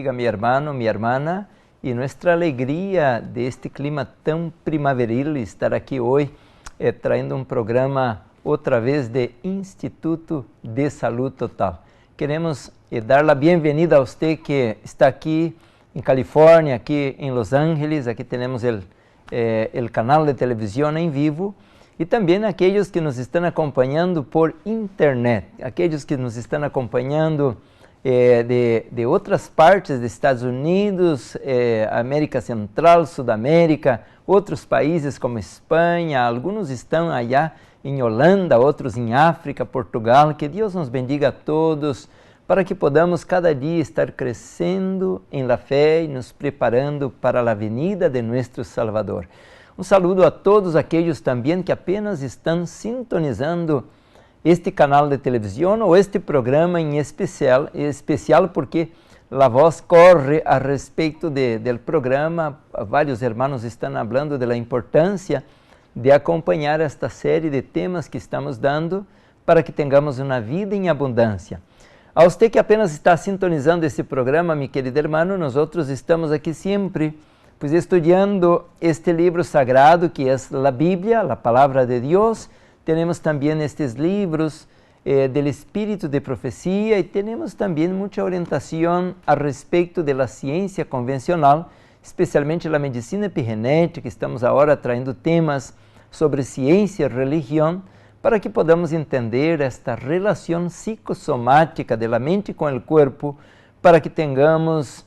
bendiga, mi hermano, mi hermana, y nuestra alegría de este clima tan primaveril estar aquí hoy trayendo un programa otra vez de Instituto de Salud Total. Queremos dar la bienvenida a usted que está aquí en California, aquí en Los Ángeles. Aquí tenemos el canal de televisión en vivo, y también aquellos que nos están acompañando por internet, aquellos que nos están acompañando de otras partes de Estados Unidos, América Central, Sudamérica, otros países como Espanha. Algunos están allá en Holanda, otros en África, Portugal. Que Dios nos bendiga a todos, para que podamos cada día estar creciendo en la fe y nos preparando para la venida de nuestro Salvador. Un saludo a todos aquellos también que apenas están sintonizando este canal de televisión o este programa en especial porque la voz corre a respeito del programa. Varios hermanos están hablando de la importancia de acompañar esta serie de temas que estamos dando para que tengamos una vida en abundancia. A usted que apenas está sintonizando este programa, mi querido hermano, nosotros estamos aquí siempre pues estudiando este libro sagrado que es la Biblia, la Palabra de Dios. Tenemos también estos libros del Espíritu de Profecía, y tenemos también mucha orientación al respecto de la ciencia convencional, especialmente la medicina epigenética. Estamos ahora trayendo temas sobre ciencia y religión, para que podamos entender esta relación psicosomática de la mente con el cuerpo, para que tengamos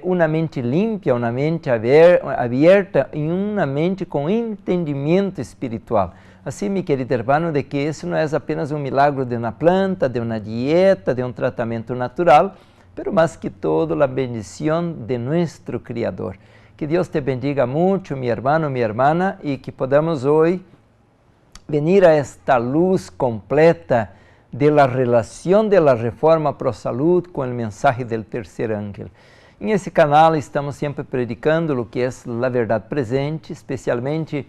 una mente limpia, una mente abierta y una mente con entendimiento espiritual. Así, mi querido hermano, de que eso no es apenas un milagro de una planta, de una dieta, de un tratamiento natural, pero más que todo la bendición de nuestro Creador. Que Dios te bendiga mucho, mi hermano, mi hermana, y que podamos hoy venir a esta luz completa de la relación de la Reforma Pro Salud con el mensaje del tercer ángel. En esse canal estamos sempre predicando o que é a verdade presente, especialmente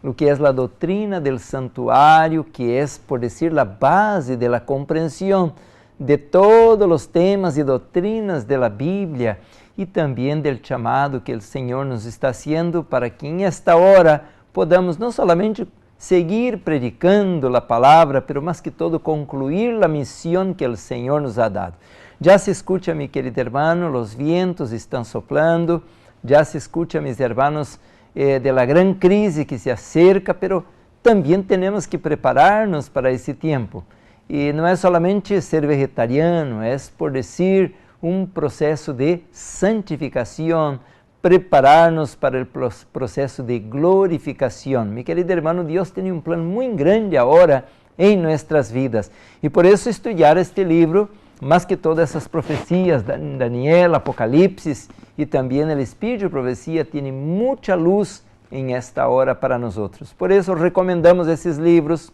o que é a doutrina del santuário, que é, por decir, a base de la compreensão de todos os temas e doutrinas de la Bíblia, e também del chamado que o Senhor nos está haciendo para que em esta hora podamos não somente seguir predicando a palavra, pero mais que todo concluir a missão que o Senhor nos ha dado. Já se escucha, mi querido hermano, os vientos estão soplando, já se escucha, mis hermanos, de la gran crise que se acerca, pero também temos que preparar-nos para esse tempo. E não é solamente ser vegetariano, é, por decir, um processo de santificação, preparar-nos para o processo de glorificação. Mi querido hermano, Deus tem um plano muito grande agora em nossas vidas, e por isso estudar este livro, más que todas essas profecias, Daniel, Apocalipse e também o Espírito de Profecia, tem muita luz em esta hora para nós. Por isso, recomendamos esses livros,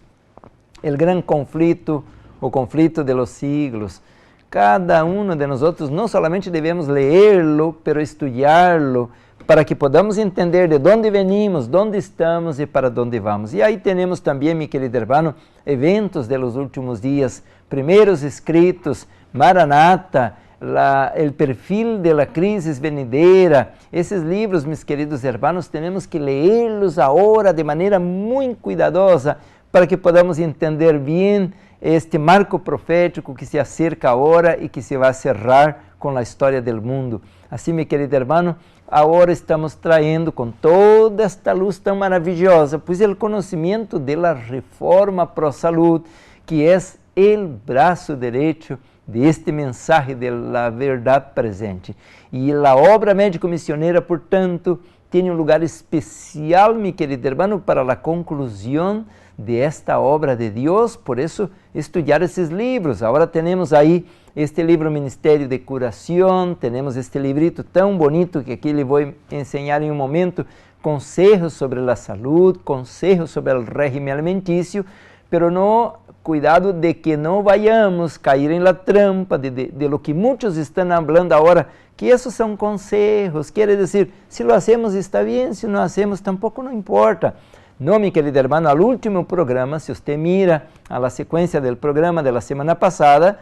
O Gran Conflito, O Conflito de los Siglos. Cada um de nós não solamente devemos ler-lo, pero estudar-lo, para que podamos entender de onde venimos, onde estamos e para onde vamos. E aí temos também, mi querido hermano, eventos de los últimos dias, primeiros escritos, Maranata, o perfil de la crisis venidera. Esses livros, mis queridos hermanos, temos que ler-los agora de maneira muito cuidadosa, para que podamos entender bem este marco profético que se acerca agora e que se vai cerrar com a história do mundo. Assim, meu querido hermano, agora estamos traindo com toda esta luz tão maravilhosa, pois o conhecimento da Reforma Pro Salud, que é o braço direito de este mensaje de la verdade presente. E a obra médico-missioneira, portanto, tem um lugar especial, mi querido hermano, para a conclusão de esta obra de Deus. Por isso, estudar esses livros. Agora temos aí este livro Ministério de Curação, temos este librito tão bonito que aqui lhe vou ensinar em um momento, conselhos sobre a saúde, conselhos sobre o regime alimentício, pero no, cuidado de que não vayamos cair em la trampa de lo que muitos estão falando agora, que esses são conselhos, quer dizer, se lo hacemos está bem, se não hacemos tampouco não importa. No, mi querido hermano, al último programa, si usted mira a la secuencia del programa de la semana pasada,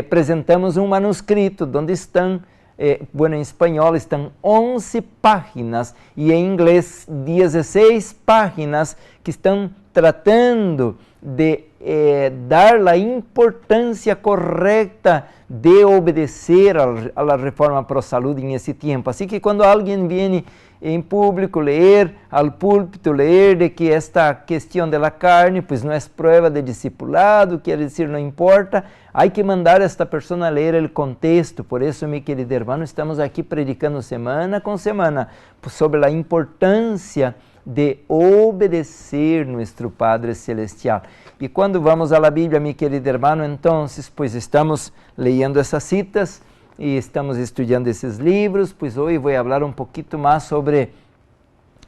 presentamos un manuscrito donde están bueno, em espanhol estão 11 páginas e em inglês 16 páginas que estão tratando de dar a importância correta de obedecer a la reforma pro salud em esse tempo. Assim que quando alguém vem em público ler, ao púlpito ler de que esta questão da carne, pues não é prueba de discipulado, quer dizer, não importa, há que mandar esta pessoa ler o contexto. Por isso, meu querido irmão, estamos aqui predicando semana com semana sobre a importância de obedecer nosso Padre Celestial. E quando vamos à Bíblia, meu querido irmão, então, pues estamos lendo essas citas e estamos estudando esses livros, pois hoje vou falar pouquinho mais sobre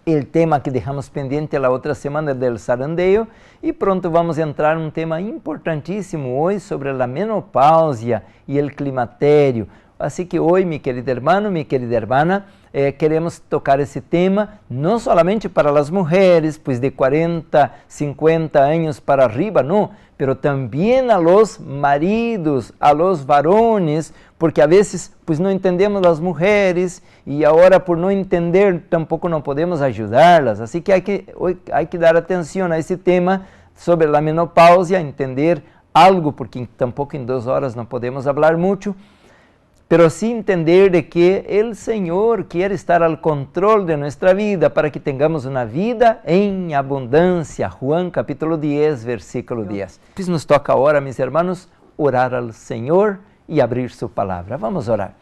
o tema que deixamos pendente a outra semana do sarandeio e pronto vamos entrar em um tema importantíssimo hoje sobre a menopausia e o climatério. Assim que hoje, meu querido irmão, minha querida irmã, queremos tocar esse tema não somente para as mulheres, pois de 40, 50 anos para arriba, não, pero também a los maridos, a los varones, porque a vezes pues não entendemos as mulheres e agora por não entender tampouco não podemos ajudá-las. Assim que há que dar atenção a esse tema sobre a menopausia, entender algo, porque tampouco em 2 horas não podemos falar muito, pero sim entender de que o Senhor quer estar ao controle de nossa vida para que tenhamos uma vida em abundância. Juan capítulo 10, versículo 10. Pues nos toca agora, meus irmãos, orar ao Senhor e abrir sua palavra. Vamos orar.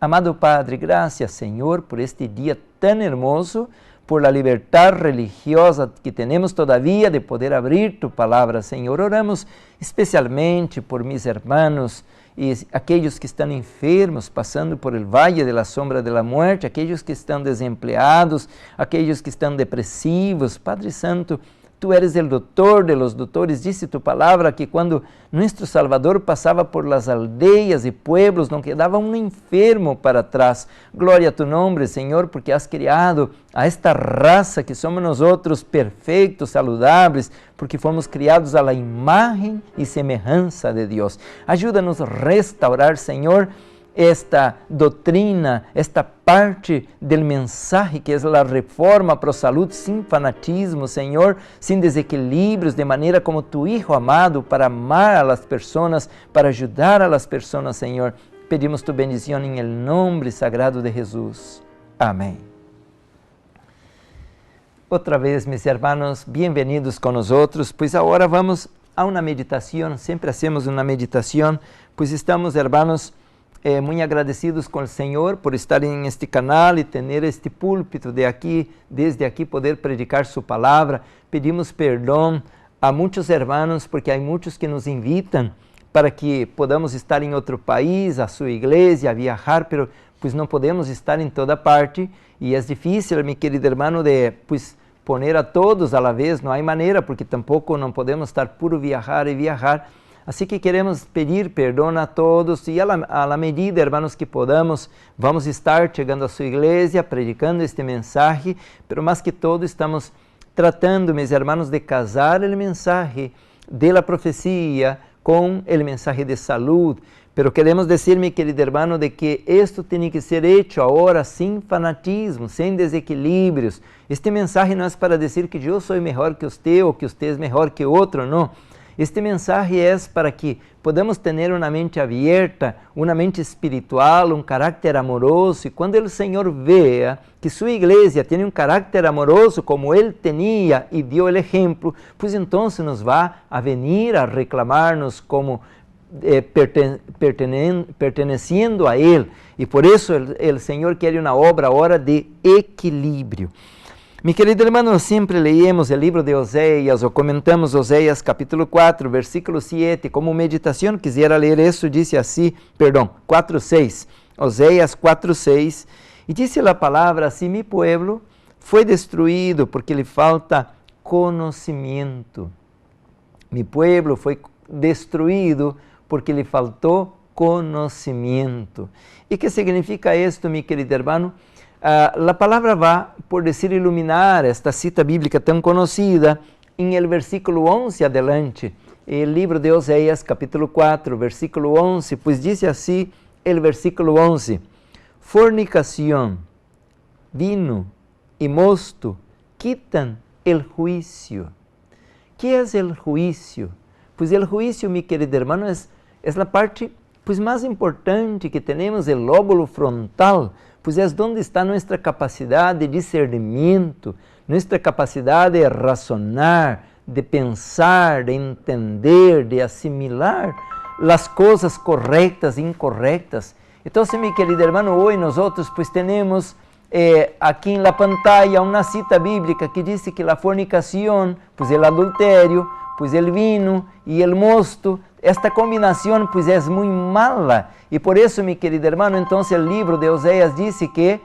Amado Padre, graças, Senhor, por este dia tão hermoso, por la liberdade religiosa que temos todavia de poder abrir tu palavra, Senhor. Oramos especialmente por mis hermanos e aqueles que estão enfermos, passando por el valle de la sombra de la muerte, aqueles que estão desempleados, aqueles que estão depressivos. Padre Santo, tu eres el doutor de los doutores, disse tu palavra que quando nosso Salvador passava por las aldeias e pueblos, não quedava um enfermo para trás. Glória a tu nome, Senhor, porque has criado a esta raça que somos nós outros perfeitos, saludáveis, porque fomos criados à la imagem e semelhança de Deus. Ajuda-nos a restaurar, Senhor, esta doutrina, esta parte do mensagem que é a reforma para a saúde, sem fanatismo, Senhor, sem desequilíbrios, de maneira como tu Hijo amado, para amar as pessoas, para ajudar as pessoas, Senhor. Pedimos tu bendição em nome sagrado de Jesus. Amém. Outra vez, meus irmãos, bem-vindos com nós, pois agora vamos a uma meditação. Sempre hacemos uma meditação, pois estamos, irmãos, muito agradecidos com o Senhor por estar em este canal e ter este púlpito desde aqui poder predicar sua palavra. Pedimos perdão a muitos irmãos, porque há muitos que nos invitam para que podamos estar em outro país, a sua igreja, a viajar, pero pues não podemos estar em toda parte e é difícil, meu querido irmão, de pues poner a todos a la vez, não há maneira, porque tampouco não podemos estar puro viajar e viajar. Assim que queremos pedir perdão a todos e a la medida, irmãos, que podamos, vamos estar chegando à sua igreja, predicando este mensagem, pero mais que todo estamos tratando, meus irmãos, de casar o mensagem de la profecia com o mensagem de saúde. Pero queremos dizer, meu querido irmão, de que isto tem que ser hecho agora sem fanatismo, sem desequilíbrios. Este mensagem não é para dizer que eu sou melhor que você ou que você é melhor que outro, não. Este mensagem é para que podamos ter uma mente aberta, uma mente espiritual, um caráter amoroso. E quando o Senhor veja que sua igreja tem um caráter amoroso como Ele tinha e deu o exemplo, pois então nos vai a venir a reclamar-nos como perteneciendo a Ele. E por isso o Senhor quer uma obra agora de equilíbrio. Mi querido hermano, sempre leemos o livro de Oséias, ou comentamos Oséias capítulo 4, versículo 7, como meditação, quisiera ler isso, disse assim, 4:6, Oséias 4:6, e disse a palavra assim, mi pueblo foi destruído porque lhe falta conhecimento. Mi pueblo foi destruído porque lhe faltou conhecimento. E que significa isto, mi querido hermano? A palavra vai, por dizer, iluminar esta cita bíblica tão conhecida em el versículo 11 adelante, o livro de Oséias, capítulo 4, versículo 11, pois diz assim el versículo 11, fornicación, vino y mosto quitan el juicio. ¿Qué es el juicio? Pues el juicio, mi querido hermano, es la parte pues, más importante que tenemos, el lóbulo frontal, pues es donde está nuestra capacidad de discernimiento, nuestra capacidad de razonar, de pensar, de entender, de asimilar las cosas correctas e incorrectas. Entonces, mi querido hermano, hoy nosotros pues tenemos aquí en la pantalla una cita bíblica que dice que la fornicación, pues el adulterio, pues el vino y el mosto, esta combinación pues es muy mala. Y por eso, mi querido hermano, entonces el libro de Oseas dice que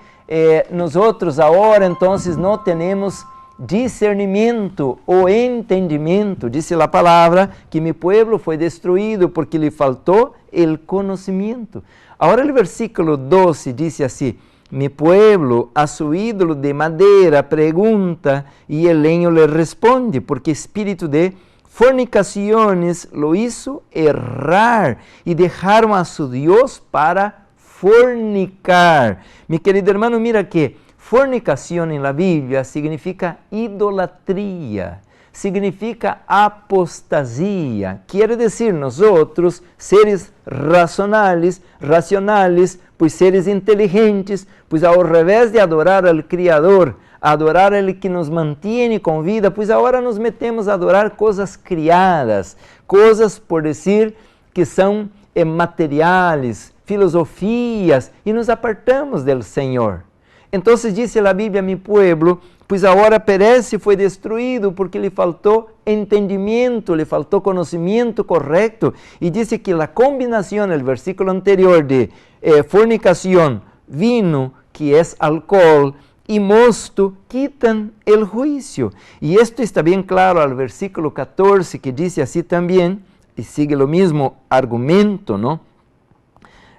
nosotros ahora entonces no tenemos discernimiento o entendimiento. Dice la palabra que mi pueblo fue destruido porque le faltó el conocimiento. Ahora el versículo 12 dice así: mi pueblo a su ídolo de madera pregunta y el leño le responde, porque espíritu de fornicaciones lo hizo errar y dejaron a su Dios para fornicar. Mi querido hermano, mira que fornicación en la Biblia significa idolatría, significa apostasía. Quiere decir nosotros, seres racionales, pues seres inteligentes, pues ao revés de adorar al Criador, adorar al que nos mantiene con vida, pues ahora nos metemos a adorar cosas criadas, cosas, por decir, que são materiales, filosofías, y nos apartamos del Señor. Entonces dice la Biblia: mi pueblo, pues ahora perece y fue destruido porque le faltó entendimiento, le faltó conocimiento correcto. Y dice que la combinación, el versículo anterior de fornicación, vino, que es alcohol, y mosto, quitan el juicio. Y esto está bien claro al versículo 14, que dice así también, y sigue lo mismo argumento, ¿no?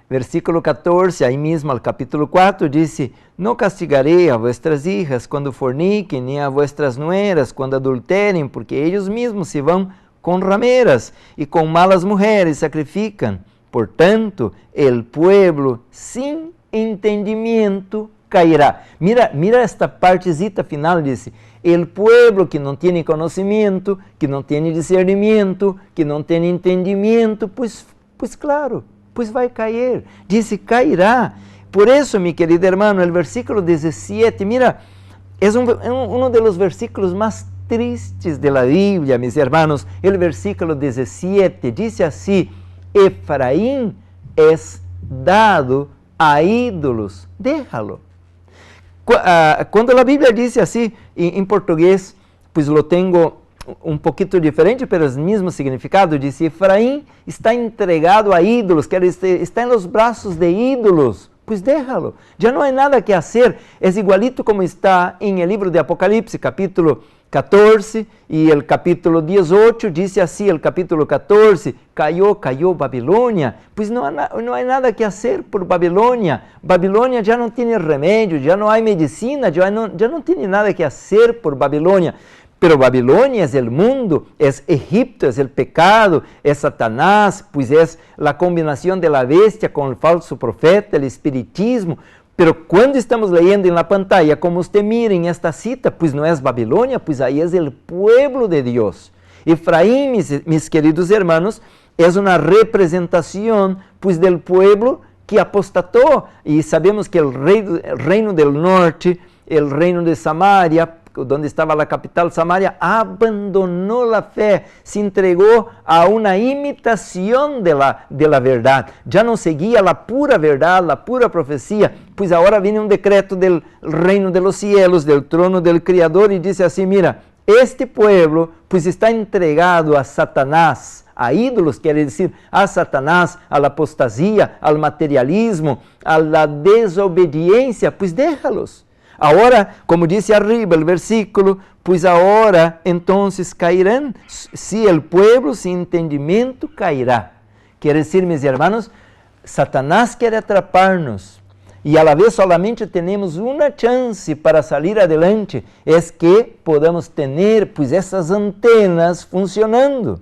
Versículo 14, ahí mismo al capítulo 4, dice: no castigaré a vuestras hijas cuando forniquen, ni a vuestras nueras cuando adulteren, porque ellos mismos se van con rameras y con malas mujeres sacrifican. Por tanto, el pueblo sin entendimiento caerá. Mira esta partecita final, dice: el pueblo que no tiene conocimiento, que no tiene discernimiento, que no tiene entendimiento, pues claro, pues vai cair. Dice, cairá. Por eso, mi querido hermano, el versículo 17, mira, es uno de los versículos más tristes de la Biblia, mis hermanos. El versículo 17 dice así: Efraín es dado a ídolos, déjalo. Cuando la Biblia dice así, en portugués, pues lo tengo un poquito diferente, pero es el mismo significado. Dice: Efraín está entregado a ídolos, quer dizer, está en los brazos de ídolos. Pues déjalo, ya no hay nada que hacer. Es igualito como está en el libro de Apocalipsis, capítulo 14 y el capítulo 18, dice así el capítulo 14: cayó Babilonia. Pues no hay nada que hacer por Babilonia. Babilonia ya no tiene remedio, ya no hay medicina, ya no tiene nada que hacer por Babilonia. Pero Babilonia es el mundo, es Egipto, es el pecado, es Satanás, pues es la combinación de la bestia con el falso profeta, el espiritismo. Pero cuando estamos leyendo en la pantalla, como usted mira en esta cita, pues no es Babilonia, pues ahí es el pueblo de Dios. Efraín, mis queridos hermanos, es una representación pues del pueblo que apostató. Y sabemos que el reino del norte, el reino de Samaria, donde estaba la capital Samaria, abandonó la fe, se entregó a una imitación de la verdad. Ya no seguía la pura verdad, la pura profecía. Pues ahora viene un decreto del reino de los cielos, del trono del Criador, y dice así: mira, este pueblo pues está entregado a Satanás, a ídolos, quiere decir a Satanás, a la apostasía, al materialismo, a la desobediencia. Pues déjalos. Ahora, como dice arriba el versículo, pues ahora entonces caerán, si el pueblo sin entendimiento caerá. Quiere decir, mis hermanos, Satanás quiere atraparnos y a la vez solamente tenemos una chance para salir adelante, es que podamos tener pues esas antenas funcionando.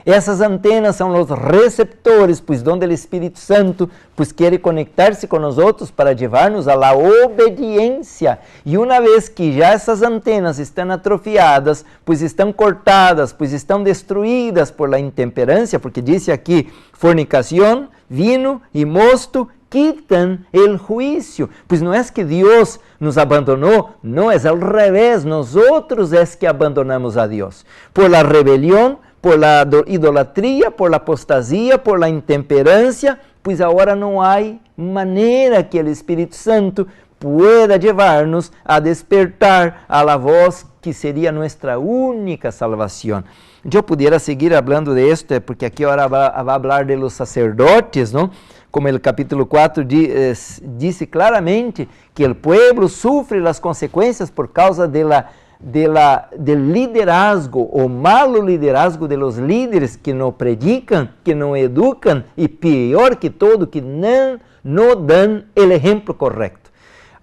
Essas antenas são os receptores, pois onde o Espírito Santo pues quer conectar-se com nós outros para levar-nos à la obediência. E uma vez que já essas antenas estão atrofiadas, pois estão cortadas, pois estão destruídas por la intemperância, porque disse aqui fornicação, vino e mosto quitan el juicio. Pues não é que Deus nos abandonou, não, é ao revés, nós outros é que abandonamos a Deus. Por la rebelião, por la idolatria, por la apostasia, por la intemperância, pois agora não há maneira que o Espírito Santo pueda llevar-nos a despertar a la voz que seria nossa única salvação. Eu pudiera seguir falando de esto, porque aqui agora vai falar de los sacerdotes, não? Como o capítulo 4 disse claramente que o pueblo sufre as consequências por causa del liderazgo, o malo liderazgo de los líderes que não predicam, que não educam e pior que todo, que não dão o exemplo correto.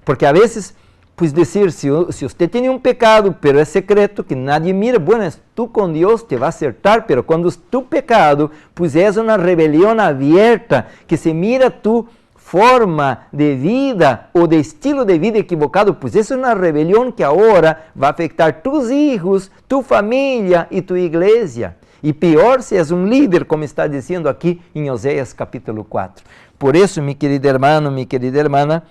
Porque a vezes, pues dizer, se você tem um pecado, pero é secreto, que nadie mira, bueno, tu com Deus te vai acertar, pero quando tu pecado, pues é uma rebelião aberta, que se mira tu forma de vida ou de estilo de vida equivocado, pues é uma rebelião que agora vai afetar tus hijos, tu família e tu igreja. E pior se és um líder, como está dizendo aqui em Oséias capítulo 4. Por isso, mi querido hermano, mi querida hermana,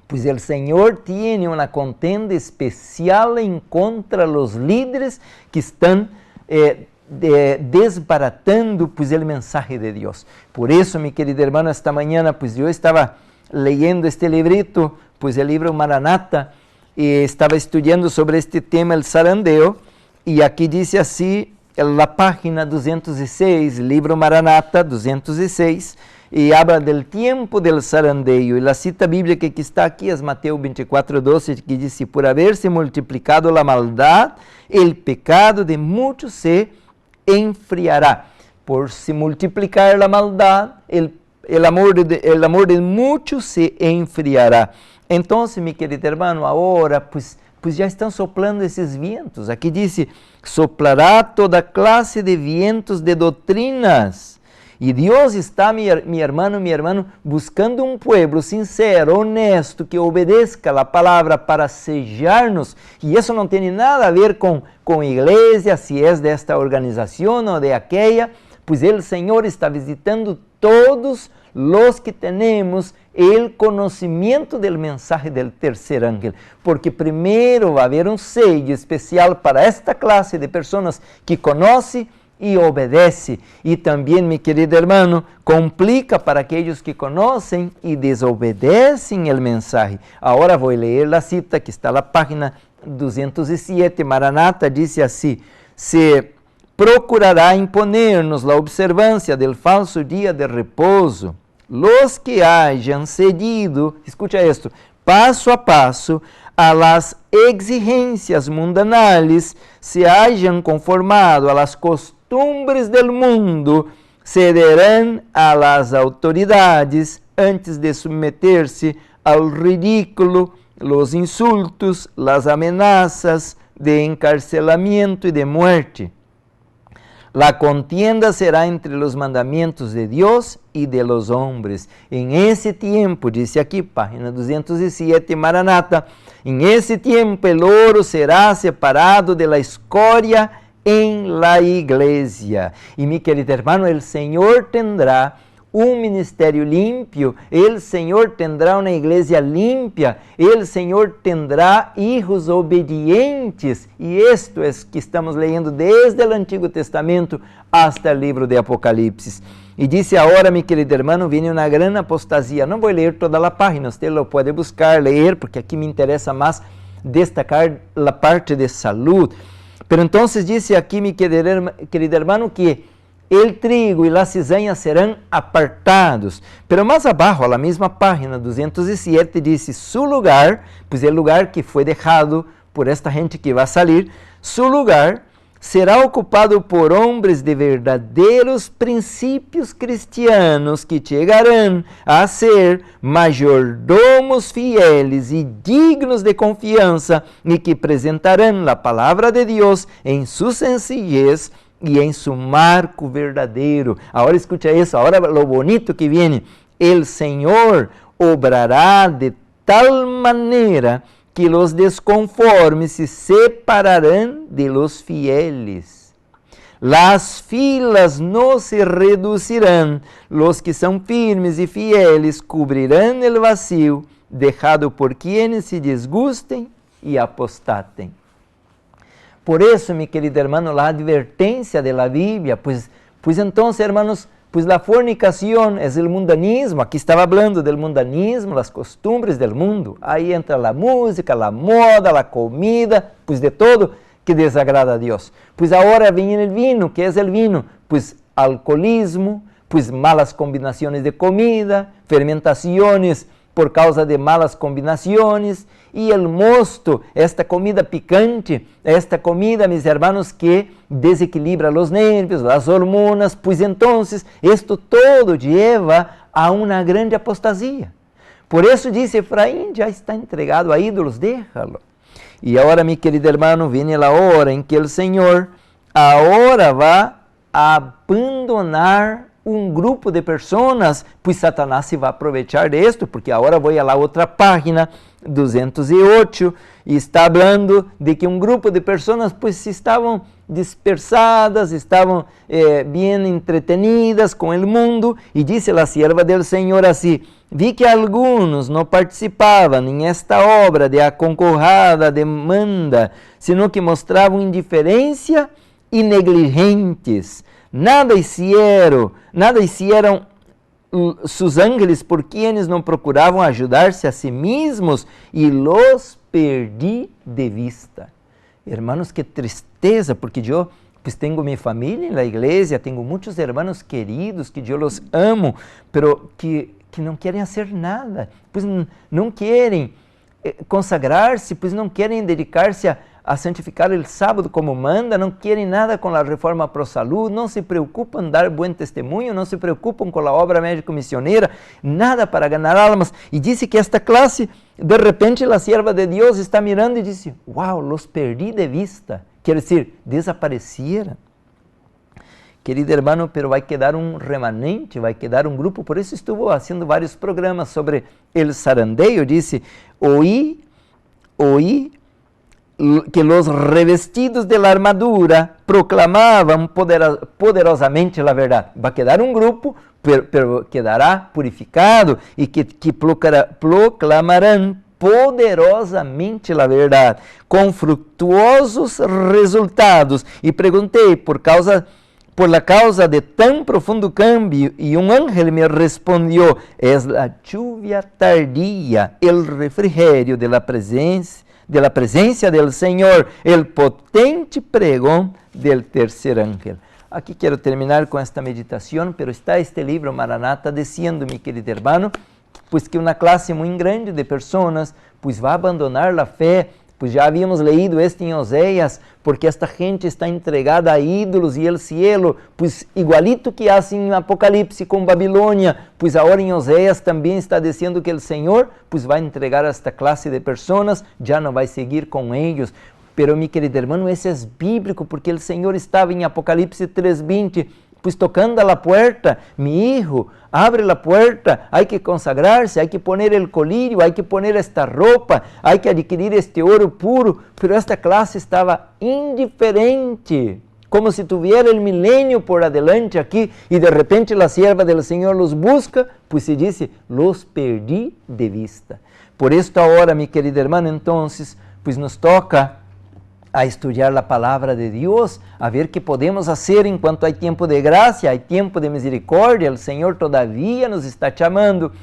pues el Señor tiene una contenda especial en contra los líderes que están desbaratando pues el mensaje de Dios. Por eso, mi querido hermano, esta mañana pues yo estaba leyendo este librito, pues el libro Maranata, y estaba estudiando sobre este tema, el zarandeo, y aquí dice así, en la página 206, libro Maranata 206, e habla del tempo del zarandeio. E a cita bíblica que está aqui é Mateus 24:12, que diz: por haberse multiplicado la maldad, el pecado de muchos se enfriará. Por se multiplicar la maldad, el amor de muchos se enfriará. Então, mi querido hermano, agora, pues já estão soplando esses vientos. Aqui diz: soplará toda clase de vientos de doutrinas. E Deus está, mi hermano, buscando um pueblo sincero, honesto, que obedeça a palavra para sellar-nos. E isso não tem nada a ver com igreja, se é desta organização ou de aquela, pois o Senhor está visitando todos os que temos o conhecimento do mensagem do terceiro ángel. Porque primeiro vai haver um sello especial para esta classe de pessoas que conhecem e obedece. E também, mi querido hermano, complica para aqueles que conhecem e desobedecem o mensagem. Agora vou ler a cita que está na página 207. Maranata diz assim: se procurará imponer-nos a observância del falso dia de repouso, los que hayan cedido, escucha esto, passo a passo, a las exigências mundanales, se hayan conformado a las costumbres del mundo, cederán a las autoridades antes de submeter-se ao ridículo, los insultos, las amenazas de encarcelamiento y de muerte. La contienda será entre los mandamientos de Dios y de los hombres. En ese tiempo, dice aquí, página 207, Maranata, en ese tiempo el oro será separado de la escoria en la iglesia. Y mi querido hermano, el Señor tendrá un ministerio limpio, el Señor tendrá una iglesia limpia, el Señor tendrá hijos obedientes. Y esto es que estamos leyendo desde el Antiguo Testamento hasta el libro de Apocalipsis. Y dice ahora, mi querido hermano, viene una gran apostasía. No voy a leer toda la página, usted lo puede buscar, leer, porque aquí me interesa más destacar la parte de salud. Pero entonces dice aquí, mi querido hermano, que el trigo y la cizaña serán apartados. Pero más abajo, a la misma página 207, dice su lugar, pues el lugar que fue dejado por esta gente que va a salir, su lugar será ocupado por hombres de verdadeiros princípios cristianos que chegarão a ser mayordomos fieles e dignos de confiança e que apresentarão a palavra de Deus em sua sencillez y en su marco verdadero. Ahora escucha eso, ahora lo bonito que viene. El Señor obrará de tal manera que los desconformes se separarán de los fieles. Las filas no se reducirán, los que son firmes y fieles cubrirán el vacío dejado por quienes se disgusten y apostaten. Por eso, mi querido hermano, la advertencia de la Biblia, pues entonces, hermanos, pues la fornicación es el mundanismo. Aquí estaba hablando del mundanismo, las costumbres del mundo. Ahí entra la música, la moda, la comida, pues de todo que desagrada a Dios. Pues ahora viene el vino. ¿Qué es el vino? Pues alcoholismo, pues malas combinaciones de comida, fermentaciones por causa de malas combinaciones, y el mosto, esta comida picante, esta comida, mis hermanos, que desequilibra los nervios, las hormonas, pues entonces esto todo lleva a una grande apostasía. Por eso dice Efraín, ya está entregado a ídolos, déjalo. Y ahora, mi querido hermano, viene la hora en que el Señor ahora va a abandonar un grupo de personas, pues Satanás se va a aprovechar de esto, porque ahora voy a la otra página, 208, y está hablando de que un grupo de personas pues estaban dispersadas, estaban bien entretenidas con el mundo, y dice la sierva del Señor así: vi que algunos no participaban en esta obra de aconcorrada demanda, sino que mostraban indiferencia y negligentes. Nada hicieron sus ángeles por quienes no procuraban ayudarse a sí mismos, y los perdí de vista. Hermanos, qué tristeza, porque yo pues tengo mi familia en la iglesia, tengo muchos hermanos queridos que yo los amo, pero que no quieren hacer nada, pues no quieren consagrarse, pues não querem dedicar-se a santificar o sábado como manda, não querem nada com a reforma pro salud, não se preocupam em dar bom testemunho, não se preocupam com a obra médico-missioneira, nada para ganhar almas. E disse que esta classe, de repente, a sierva de Deus está mirando e disse: "Uau, los perdí de vista", quer dizer, desapareceram. Querido hermano, pero vai quedar um remanente, vai quedar um grupo. Por isso estuvo fazendo vários programas sobre el zarandeio. Disse: oí que los revestidos de la armadura proclamavam poderosamente a verdade. Vai quedar um grupo, pero quedará purificado, e que proclamarão poderosamente a verdade, com frutuosos resultados. E perguntei por la causa de tan profundo cambio, y un ángel me respondió: es la lluvia tardía, el refrigerio de la presencia del Señor, el potente pregón del tercer ángel. Aquí quiero terminar con esta meditación, pero está este libro Maranata diciendo, mi querido hermano, pues que una clase muy grande de personas pues va a abandonar la fe. Pues já havíamos leído esto em Oséias, porque esta gente está entregada a ídolos e o cielo, pues igualito que hace em Apocalipse com Babilônia, pues agora em Oséias também está dizendo que o Senhor pues vai entregar a esta classe de pessoas, já não vai seguir com eles. Pero, mi querido hermano, esse é bíblico, porque o Senhor estava em Apocalipse 3:20, pues tocando a la puerta: mi hijo, abre la puerta, hay que consagrarse, hay que poner el colirio, hay que poner esta ropa, hay que adquirir este oro puro. Pero esta clase estaba indiferente, como si tuviera el milenio por adelante aquí, y de repente la sierva del Señor los busca, pues se dice: los perdí de vista. Por esto ahora, mi querido hermano, entonces, pues nos toca a estudiar a palavra de Deus, a ver que podemos fazer enquanto há tempo de graça, há tempo de misericórdia. O Senhor todavia nos está chamando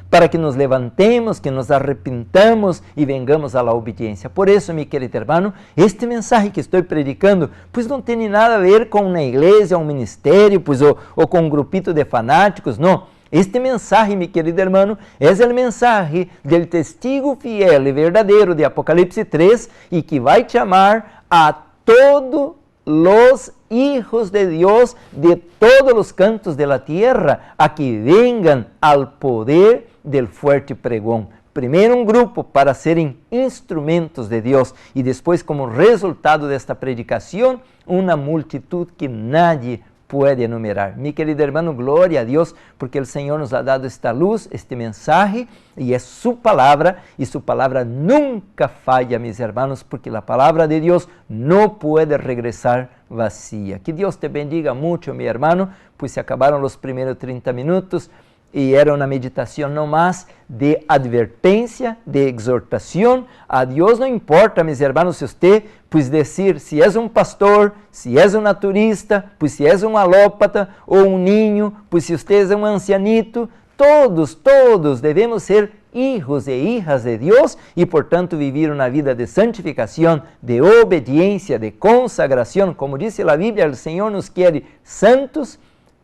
para que nos levantemos, que nos arrepentamos e vengamos à obediência. Por isso, meu querido irmão, este mensagem que estou predicando, pues não tem nada a ver com uma igreja, um ministério, pues, ou com um grupito de fanáticos, não. Este mensaje, mi querido hermano, es el mensaje del testigo fiel y verdadero de Apocalipsis 3, y que va a llamar a todos los hijos de Dios de todos los cantos de la tierra a que vengan al poder del fuerte pregón. primeiro um grupo para serem instrumentos de Deus e depois, como resultado desta predicação, uma multitud que nadie pode enumerar. Mi querido hermano, glória a Deus, porque o Senhor nos ha dado esta luz, este mensaje, e é sua palavra, e sua palavra nunca falha, mis hermanos, porque a palavra de Deus não pode regressar vacía. Que Deus te bendiga muito, mi hermano, pois se acabaram os primeiros 30 minutos, e era uma meditação não mais de advertência, de exortação. A Deus não importa, mis hermanos, se você pues dizer se és um pastor, se és um naturista, pues se és um alópata ou um ninho, pues se você é um ancianito, todos devemos ser hijos e hijas de Deus e, portanto, viver uma vida de santificação, de obediência, de consagração. Como diz a Bíblia, o Senhor nos quer santos,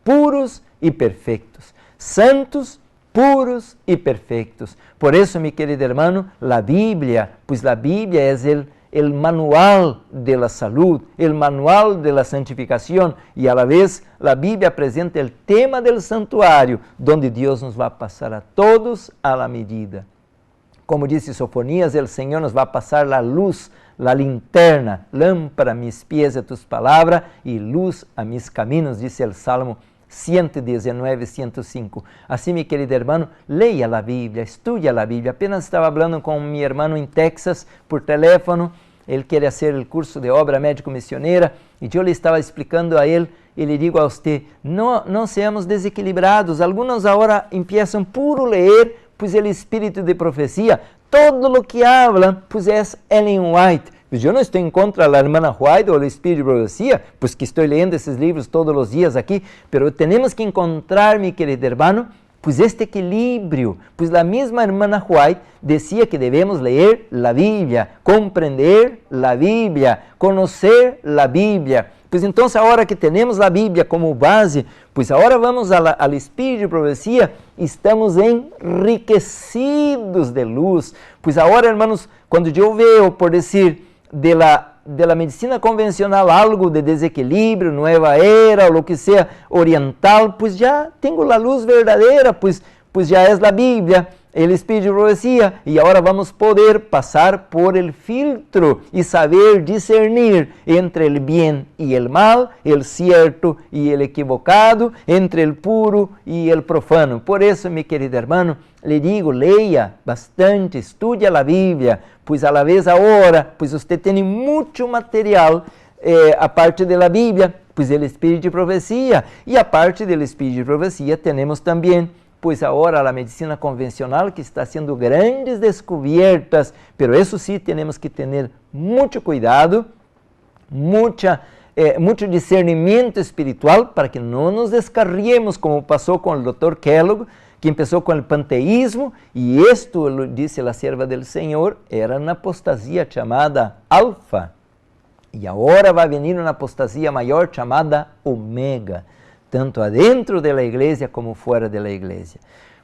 puros e perfeitos. Santos, puros y perfectos. Por eso, mi querido hermano, la Biblia, pues la Biblia es el manual de la salud, el manual de la santificación, y a la vez la Biblia presenta el tema del santuario, donde Dios nos va a pasar a todos a la medida. Como dice Sofonías, el Señor nos va a pasar la luz, la linterna, lámpara a mis pies a tus palabras y luz a mis caminos, dice el Salmo 119, 105. Assim, meu querido irmão, leia a Bíblia, estude a Bíblia. Apenas estava falando com meu irmão em Texas por teléfono. Ele quer fazer o curso de obra médico-missioneira e eu lhe estava explicando a ele e lhe digo a você, não seamos desequilibrados. Alguns agora começam puro ler, pois o espírito de profecia, todo o que hablam, pois é Ellen White. Pues yo no estoy en contra de la hermana White o el Espíritu de Profecía, pues que estoy leyendo esos libros todos los días aquí, pero tenemos que encontrar, mi querido hermano, pues este equilibrio. Pues la misma hermana White decía que debemos leer la Biblia, comprender la Biblia, conocer la Biblia. Pues entonces ahora que tenemos la Biblia como base, pues ahora vamos al Espíritu de Profecía, estamos enriquecidos de luz. Pues ahora, hermanos, cuando yo veo, por decir, de la medicina convencional algo de desequilíbrio, nueva era, o lo que sea oriental, pues ya tengo la luz verdadera, pues ya es la Biblia, el Espíritu de Profecía, y ahora vamos a poder pasar por el filtro y saber discernir entre el bien y el mal, el cierto y el equivocado, entre el puro y el profano. Por eso, mi querido hermano, le digo, leia bastante, estude a Bíblia, pois a la vez agora, pois você tem muito material, a parte da Bíblia, pois o Espírito de Profecia, e a parte do Espírito de Profecia temos também, pois agora a medicina convencional que está sendo grandes descobertas, pero isso sim, temos que ter muito cuidado, muito discernimento espiritual para que não nos descarriemos, como passou com o Dr. Kellogg, que começou com o panteísmo, e isto, disse a serva do Senhor, era uma apostasia chamada alfa, e agora vai vir uma apostasia maior chamada omega, tanto adentro da igreja como fora da igreja.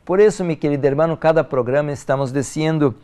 Por isso, meu querido irmão, cada programa estamos dizendo,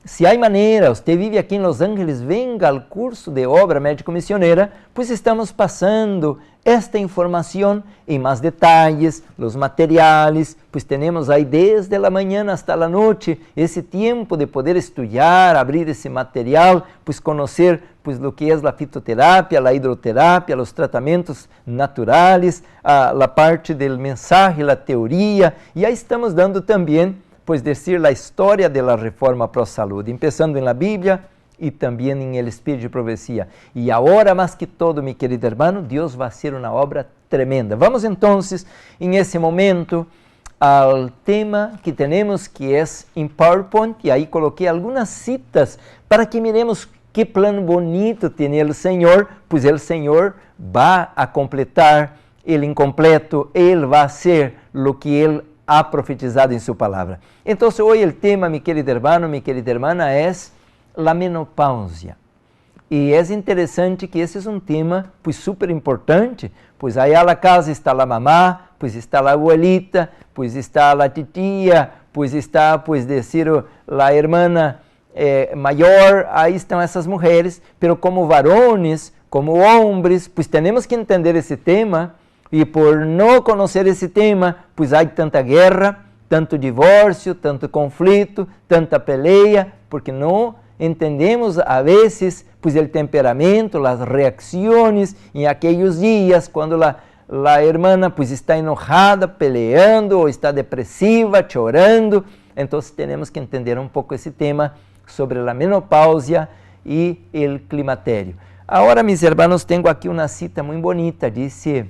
se há maneira, você vive aqui em Los Angeles, venga ao curso de obra médico-missioneira, pois estamos passando esta informação em mais detalhes, os materiais, pois temos aí desde a manhã hasta a noite esse tempo de poder estudar, abrir esse material, pois conhecer o que é a fitoterapia, a hidroterapia, os tratamentos naturais, a parte do mensaje, a teoria, e aí estamos dando também, pois dizer a história da reforma pró-saúde, começando na Bíblia e também em el Espírito de Profecia. E agora, mais que todo, meu querido irmão, Deus vai fazer uma obra tremenda. Vamos então, em esse momento, ao tema que temos, que é em PowerPoint, e aí coloquei algumas citas para que miremos que plano bonito tem o Senhor, pois o Senhor vai a completar o incompleto, Ele vai ser o que Ele ha profetizado em sua palavra. Então, hoje o tema, meu querido irmão, minha querida irmã, é a menopausia. E é interessante que esse é um tema pues super importante, pois aí a casa está a mamá, pois está a abuelita, pois está a titia, pois está, pois decir, a irmã maior, aí estão essas mulheres, pero como varones, como homens, pois temos que entender esse tema, e por não conhecer esse tema, pois há tanta guerra, tanto divórcio, tanto conflito, tanta peleia, porque não entendemos a veces pues el temperamento, las reacciones en aquellos días cuando la hermana pues está enojada, peleando o está depresiva, chorando. Entonces tenemos que entender un poco ese tema sobre la menopausia y el climaterio. Ahora, mis hermanos, tengo aquí una cita muy bonita, dice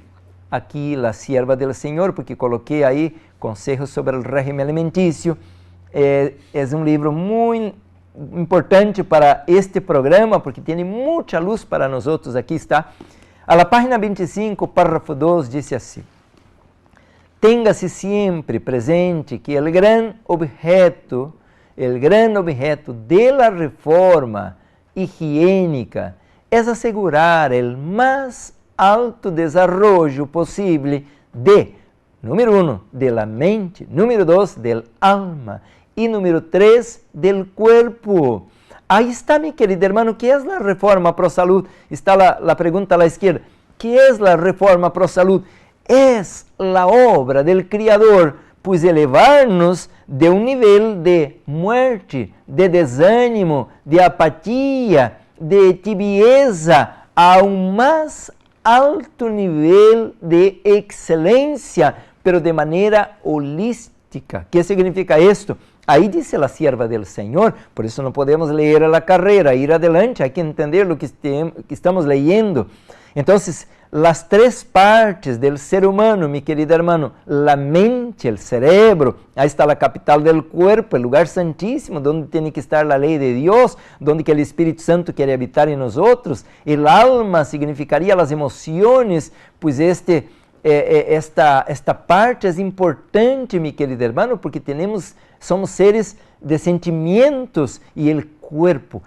aquí la sierva del Señor, porque coloqué ahí consejos sobre el régimen alimenticio. Es un libro muy importante para este programa, porque tiene mucha luz para nosotros. Aquí está. A la página 25, párrafo 2, dice así: téngase siempre presente que el gran objeto de la reforma higiénica es asegurar el más alto desarrollo posible de, número 1, de la mente, número 2, del alma y número 3, del cuerpo. Ahí está, mi querido hermano, ¿qué es la reforma pro salud? Está la pregunta a la izquierda. ¿Qué es la reforma pro salud? Es la obra del Criador, pues elevarnos de un nivel de muerte, de desánimo, de apatía, de tibieza, a un más alto nivel de excelencia, pero de manera holística. ¿Qué significa esto? Ahí dice la sierva del Señor, por eso no podemos leer a la carrera, ir adelante, hay que entender lo que estamos leyendo. Entonces, las tres partes del ser humano, mi querido hermano, la mente, el cerebro, ahí está la capital del cuerpo, el lugar santísimo, donde tiene que estar la ley de Dios, donde que el Espíritu Santo quiere habitar en nosotros. El alma significaría las emociones, pues esta parte es importante, mi querido hermano, porque somos seres de sentimientos, y el cuerpo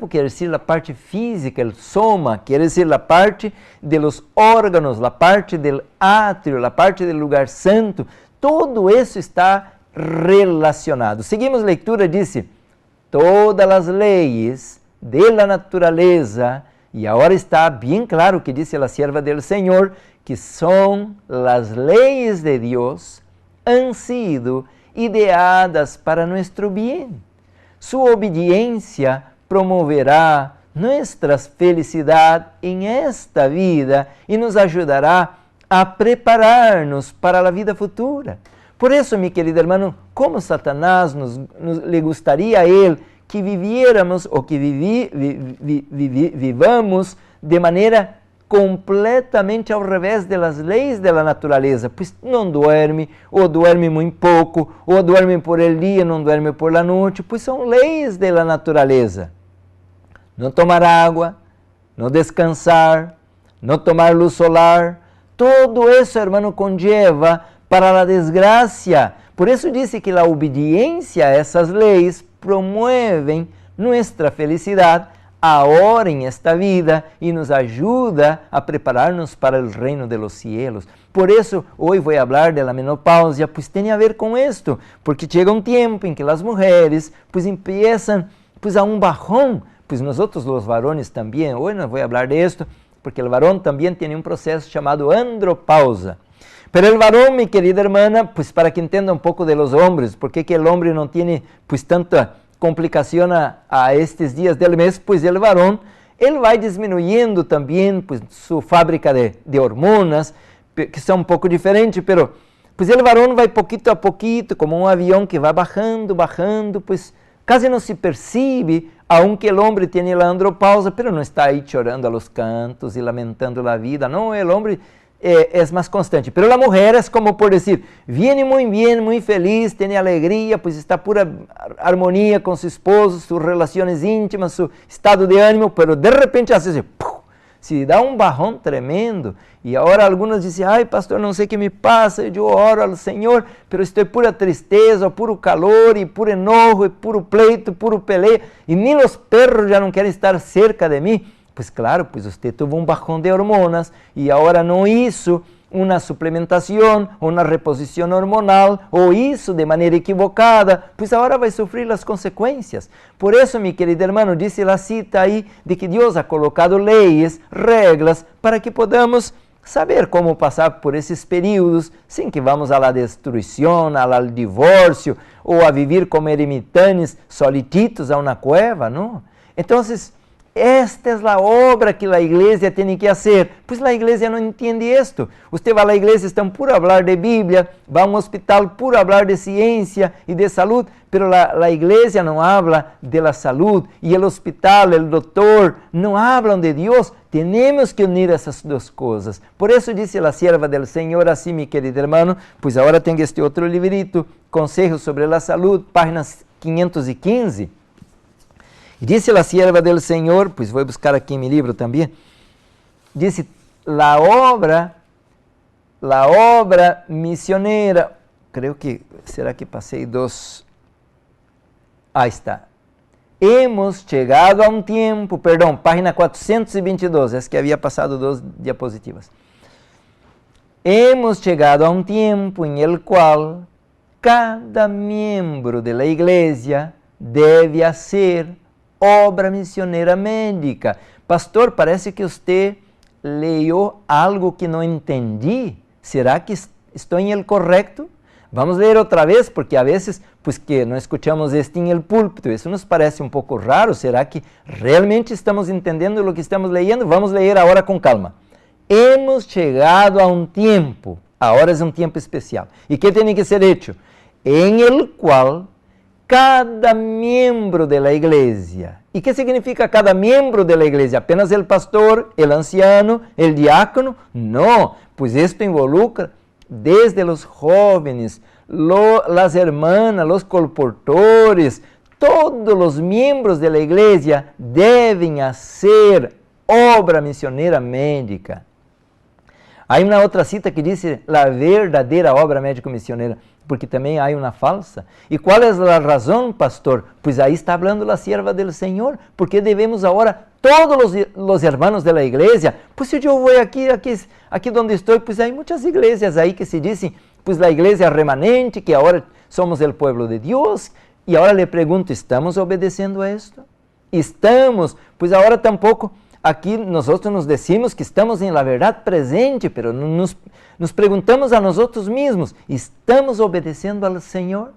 quiere decir la parte física, el soma, quiere decir la parte de los órganos, la parte del atrio, la parte del lugar santo, todo eso está relacionado. Seguimos lectura, dice: todas las leyes de la naturaleza, y ahora está bien claro que dice la sierva del Señor, que son las leyes de Dios, han sido ideadas para nuestro bien. Su obediencia promoverá nuestra felicidad en esta vida y nos ayudará a prepararnos para la vida futura. Por eso, mi querido hermano, como Satanás le gustaría a él que viviéramos o que vivamos de manera completamente ao revés das leis da natureza, pois não dorme, ou dorme muito pouco, ou dorme por el dia, não dorme por la noite, pois são leis da natureza. Não tomar água, não descansar, não tomar luz solar, todo isso, hermano, conlleva para a desgraça. Por isso disse que a obediência a essas leis promovem nossa felicidade ahora en esta vida y nos ayuda a prepararnos para el reino de los cielos. Por eso hoy voy a hablar de la menopausia, pues tiene a ver con esto, porque llega un tiempo en que las mujeres pues empiezan pues a un bajón, pues nosotros los varones también. Hoy no voy a hablar de esto, porque el varón también tiene un proceso llamado andropausa. Pero el varón, mi querida hermana, pues para que entienda un poco de los hombres, porque que el hombre no tiene pues tanta complicación a estes dias del mes, pues el varón, él va disminuyendo también pues su fábrica de hormonas, que son un poco diferentes, pero pues el varón va poquito a poquito, como un avión que va bajando, pues casi no se percibe, aunque el hombre tiene la andropausa, pero no está ahí llorando a los cantos y lamentando la vida, no, el hombre es más constante. Pero la mujer es como por decir, viene muy bien, muy feliz, tiene alegría, pues está pura armonía con su esposo, sus relaciones íntimas, su estado de ánimo, pero de repente hace así, ¡pum!, se da un bajón tremendo. Y ahora algunos dicen, ay pastor, no sé qué me pasa, yo oro al Señor, pero estoy pura tristeza, puro calor, y puro enojo, y puro pleito, puro pelea, y ni los perros ya no quieren estar cerca de mí. Pues claro, pues usted tuvo un bajón de hormonas y ahora no hizo una suplementación, una reposición hormonal, o hizo de manera equivocada, pues ahora va a sufrir las consecuencias. Por eso, mi querido hermano, dice la cita ahí de que Dios ha colocado leyes, reglas, para que podamos saber como passar por esses períodos sem que vamos à destruição, ao divórcio ou a viver como eremitanes solititos a uma cueva, não? Então, esta é a obra que a igreja tem que fazer, pois a igreja não entende isto. Você vai à igreja, estão por falar de Bíblia, vai a um hospital por falar de ciência e de saúde, mas a igreja não habla de la saúde e o hospital, o doutor, não hablam de Deus. Temos que unir essas duas coisas. Por isso disse a sierva del Senhor assim, mi querido hermano, pois agora tenho este outro livrito, Conselhos sobre a Saúde, página 515. E disse a sierva del Senhor, pois vou buscar aqui em meu livro também, disse, la obra missioneira, creio que, será que passei dos... Aí está. Hemos chegado a um tempo, perdão, página 422, essa que havia passado 2 diapositivas. Hemos chegado a um tempo em el qual cada membro de la igreja deve hacer obra missioneira médica. Pastor, parece que você leu algo que não entendi. Será que estou em el correto? Vamos ler outra vez, porque a vezes, pues que não escuchamos este em el púlpito, isso nos parece um pouco raro. Será que realmente estamos entendendo o que estamos leyendo? Vamos ler agora com calma. Hemos chegado a um tempo, agora é um tempo especial. E que tem que ser hecho? En el qual cada membro de la iglesia. E que significa cada membro de la iglesia? Apenas el pastor, el anciano, el diácono? No, pues esto involucra desde los jóvenes, las hermanas, los colportores, todos los miembros de la iglesia deben hacer obra misionera médica. Há uma outra cita que diz la verdadeira obra médico-missioneira, porque também há uma falsa. E qual é a razão, pastor? Pois aí está falando a sierva del Senhor, porque devemos agora, todos os hermanos da igreja, pois se eu vou aqui onde estou, pois há muitas igrejas aí que se dizem, pois a igreja remanente, que agora somos o povo de Deus, e agora lhe pergunto, ¿estamos obedecendo a isto? Estamos, pois agora tampouco... Aqui nós nos decimos que estamos em la verdade presente, pero nos perguntamos a nós mesmos, ¿estamos obedecendo ao Senhor?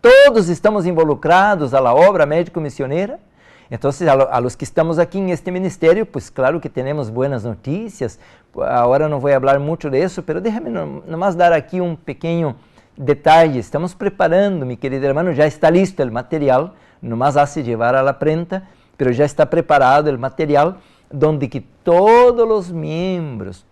Todos estamos involucrados a la obra médico-missioneira? Então, a los que estamos aqui em este ministério, pues claro que temos buenas notícias. Agora não vou falar muito de isso, pero déjame nomás dar aqui um pequeno detalhe. Estamos preparando, mi querido hermano, já está listo o material, nomás hace llevar a la prenta, pero já está preparado o material, donde que todos os membros,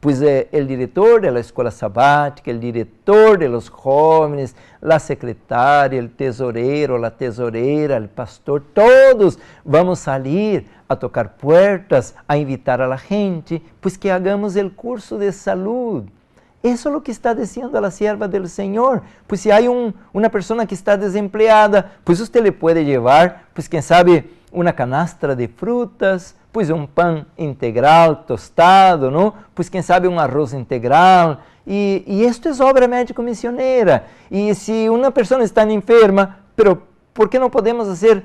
pues el director de la escuela sabática, el director de los jóvenes, la secretaria, el tesorero, la tesorera, el pastor, todos vamos salir a tocar puertas, a invitar a la gente, pues que hagamos el curso de salud. Isso é o que está dizendo a sierva del Senhor. Pues se há uma pessoa que está desempleada, pues você lhe pode levar, pues quem sabe, uma canastra de frutas, pues um pão integral tostado, não? Pues quem sabe um arroz integral. E isto é obra médico-missioneira. E se uma pessoa está enferma, pero por que não podemos fazer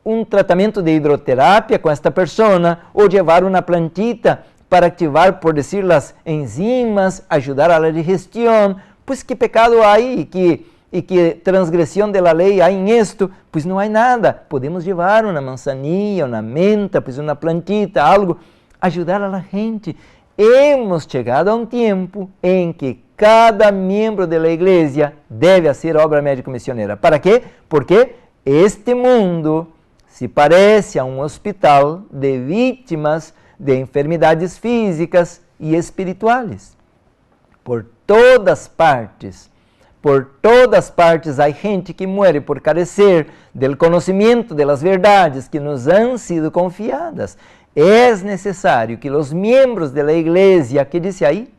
um tratamento de hidroterapia com esta pessoa ou levar uma plantita para ativar, por decir, las enzimas, ajudar a la digestión? Pues que pecado hay y que transgresión de la ley hay en esto? Pues no hay nada. Podemos llevar una manzanilla, una menta, pues una plantita, algo, ajudar a la gente. Hemos llegado a un tiempo en que cada miembro de la iglesia debe hacer obra médico-misionera. ¿Para qué? Porque este mundo se parece a un hospital de víctimas de enfermidades físicas e espirituais. Por todas partes há gente que muere por carecer del conhecimento de las verdades que nos han sido confiadas. É necessário que os membros da igreja, que diz aí,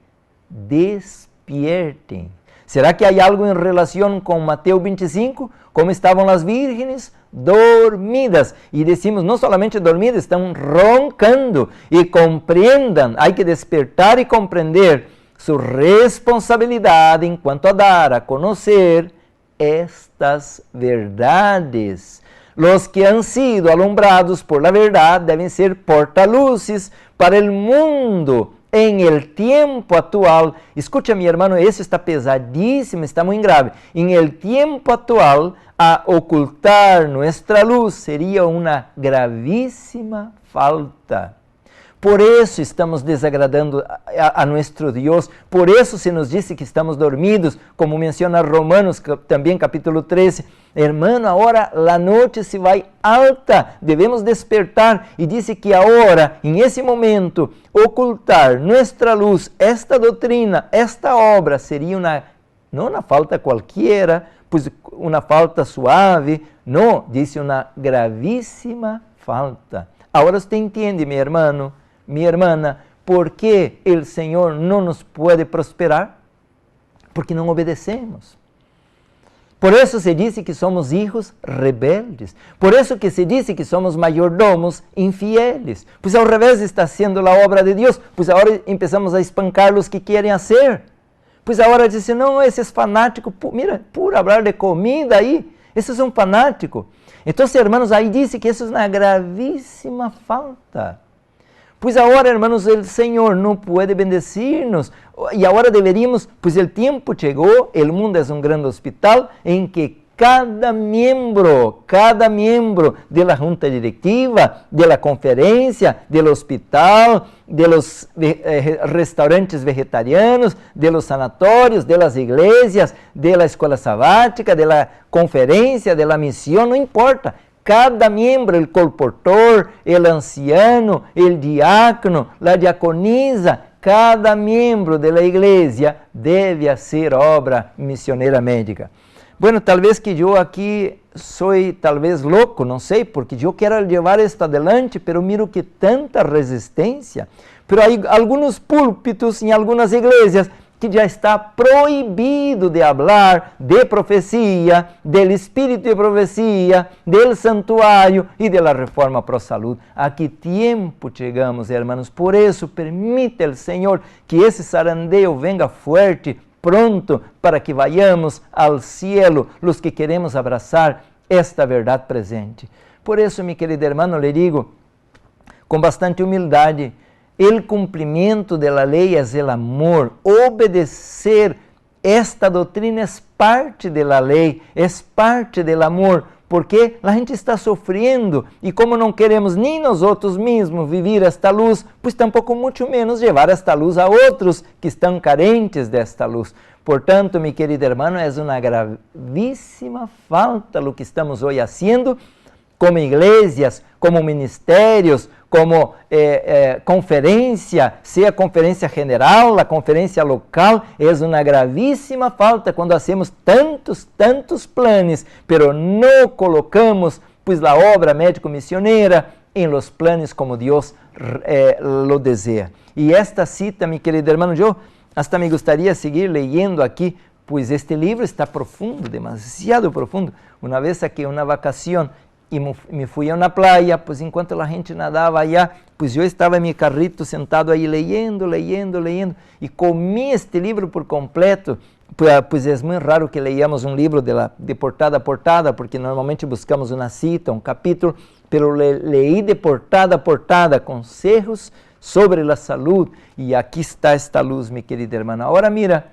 despiertem. Será que há algo em relação com Mateus 25? Como estavam as vírgenes? Dormidas. E decimos, não somente dormidas, estão roncando. E compreendam, há que despertar e compreender sua responsabilidade enquanto a dar a conhecer estas verdades. Los que han sido alumbrados por la verdade devem ser portaluzes para el mundo en el tiempo actual, escucha mi hermano, eso está pesadísimo, está muy grave, en el tiempo actual, a ocultar nuestra luz sería una gravísima falta. Por eso estamos desagradando a nuestro Dios, por eso se nos dice que estamos dormidos, como menciona Romanos también capítulo 13. Hermano, ahora la noche se va alta, debemos despertar, y dice que ahora, en ese momento, ocultar nuestra luz, esta doctrina, esta obra, sería no una falta cualquiera, pues una falta suave, no, dice una gravísima falta. Ahora usted entiende, mi hermano, mi hermana, ¿por qué el Señor no nos puede prosperar? Porque no obedecemos. Por eso se dice que somos hijos rebeldes. Por eso que se dice que somos mayordomos infieles. Pues al revés está haciendo la obra de Dios. Pues ahora empezamos a espancar los que quieren hacer. Pues ahora dicen, no, ese es fanático. Mira, por hablar de comida ahí, ese es un fanático. Entonces, hermanos, ahí dice que eso es una gravísima falta. Pues ahora, hermanos, el Señor no puede bendecirnos. Y ahora deberíamos, pues el tiempo llegó, el mundo es un gran hospital en que cada miembro de la junta directiva, de la conferencia, del hospital, de los restaurantes vegetarianos, de los sanatorios, de las iglesias, de la escuela sabática, de la conferencia, de la misión, no importa. Cada miembro, el colportor, el anciano, el diácono, la diaconisa, cada miembro de la iglesia debe hacer obra misionera médica. Bueno, tal vez que yo aquí soy tal vez loco, no sé, porque yo quiero llevar esto adelante, pero miro que tanta resistencia. Pero hay algunos púlpitos en algunas iglesias que já está proibido de hablar de profecia, del espírito de profecia, del santuário e da reforma pro salud. A que tempo chegamos, hermanos? Por isso, permite o Senhor que esse sarandeo venga forte, pronto, para que vayamos ao cielo, los que queremos abraçar esta verdade presente. Por isso, meu querido hermano, le digo, com bastante humildade, el cumprimento de la ley es el amor. Obedecer esta doutrina es parte de la ley, es parte del amor, porque a gente está sofrendo e como não queremos nem nós outros mesmos viver esta luz, pues tampouco muito menos levar esta luz a outros que estão carentes desta luz. Portanto, mi querido hermano, é uma gravíssima falta lo que estamos hoje haciendo como iglesias, como ministérios, como conferência, seja a conferência general, a conferência local, é uma gravíssima falta quando hacemos tantos planos, pero não colocamos pues a obra médico-missioneira em los planos como Deus lo deseja. E esta cita, mi querido hermano, eu hasta me gostaria seguir leyendo aqui, pues este livro está profundo, demasiado profundo. Uma vez aqui, uma vacação, e me fui a uma praia, pues enquanto a gente nadava allá, pues eu estava em meu carrito sentado aí leyendo, e comi este livro por completo. Pues é muito raro que leiamos um livro de portada a portada, porque normalmente buscamos uma cita, um capítulo, pero leí de portada a portada, conselhos sobre a saúde, e aqui está esta luz, minha querida irmã. Agora mira,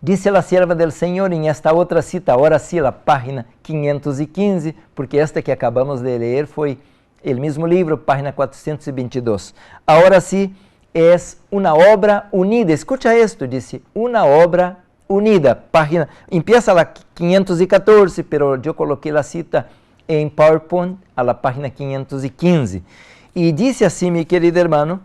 dice la sierva del Señor en esta otra cita, ahora sí, la página 515, porque esta que acabamos de leer foi el mismo libro, página 422. Ahora sí, es una obra unida. Escucha esto, dice, una obra unida. Página, empieza la 514, pero yo coloqué la cita en PowerPoint a la página 515. Y dice así, mi querido hermano,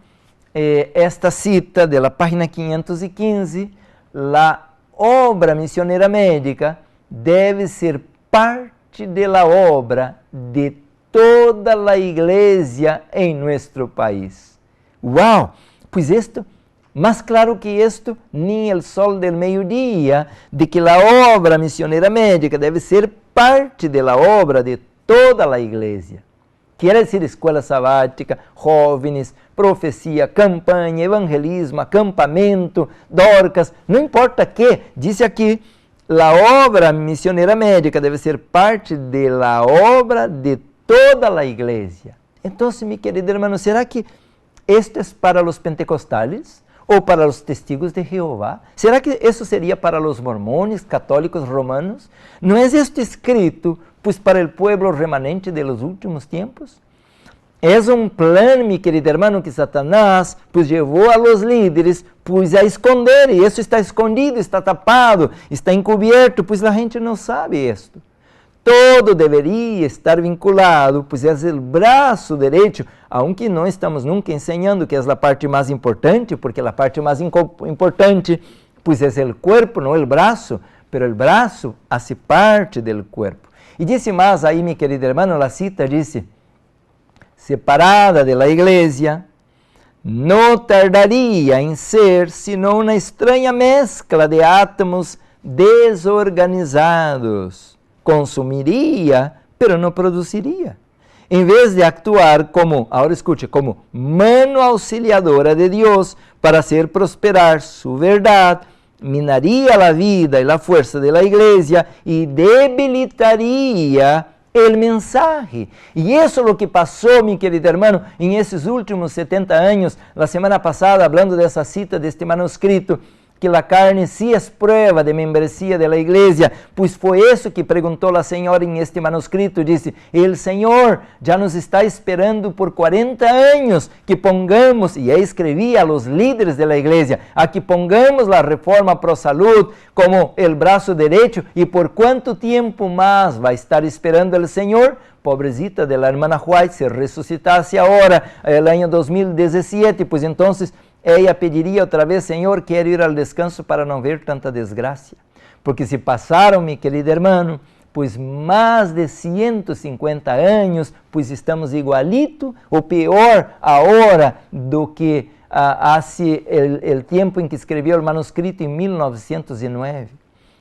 esta cita de la página 515, la obra misioneira médica deve ser parte da obra de toda a igreja em nosso país. ¡Wow! Pues esto, mais claro que esto, nem o sol del meio-dia, de que a obra misioneira médica deve ser parte da obra de toda a igreja. Quer dizer, escola sabática, jovens, profecia, campanha, evangelismo, acampamento, dorcas, não importa que, diz aqui, a obra missioneira médica deve ser parte da obra de toda a igreja. Então, meu querido irmão, será que ¿esto es para los pentecostales o para los testigos de Jehová? ¿Será que eso sería para los mormones, católicos romanos? ¿No es esto escrito pues para el pueblo remanente de los últimos tiempos? Es un plan, mi querido hermano, que Satanás pues llevó a los líderes pues a esconder, y eso está escondido, está tapado, está encubierto, pues la gente no sabe esto. Todo deveria estar vinculado, pues é o braço direito, aunque não estamos nunca ensinando que é a parte mais importante, porque a parte mais importante, pues é o corpo, não o braço, pero o braço hace parte do corpo. E disse mais aí, mi querido hermano, a cita disse, separada de la iglesia, não tardaria em ser, senão uma estranha mescla de átomos desorganizados. Consumiria, pero não produziria. Em vez de actuar como, agora escute, como mano auxiliadora de Deus para hacer prosperar su verdade, minaria a vida e a força de la iglesia e debilitaria el mensaje. E isso é o que passou, mi querido hermano, em esses últimos 70 anos. La semana passada, hablando dessa cita, deste manuscrito, que a carne sí es prueba de membresía de la iglesia, pues foi isso que perguntou a senhora em este manuscrito, disse, el Senhor já nos está esperando por 40 anos que pongamos, e aí escrevia a los líderes de la iglesia, a que pongamos la reforma pro salud como el braço derecho, e por quanto tempo mais vai estar esperando el Senhor? Pobrecita de la hermana White, se ressuscitasse agora, el año 2017, pues entonces ella pediria outra vez, Senhor, quero ir ao descanso para não ver tanta desgraça. Porque se passaram, mi querido hermano, pues mais de 150 anos, pues estamos igualito, ou pior agora do que hace el tempo em que escreveu o manuscrito em 1909.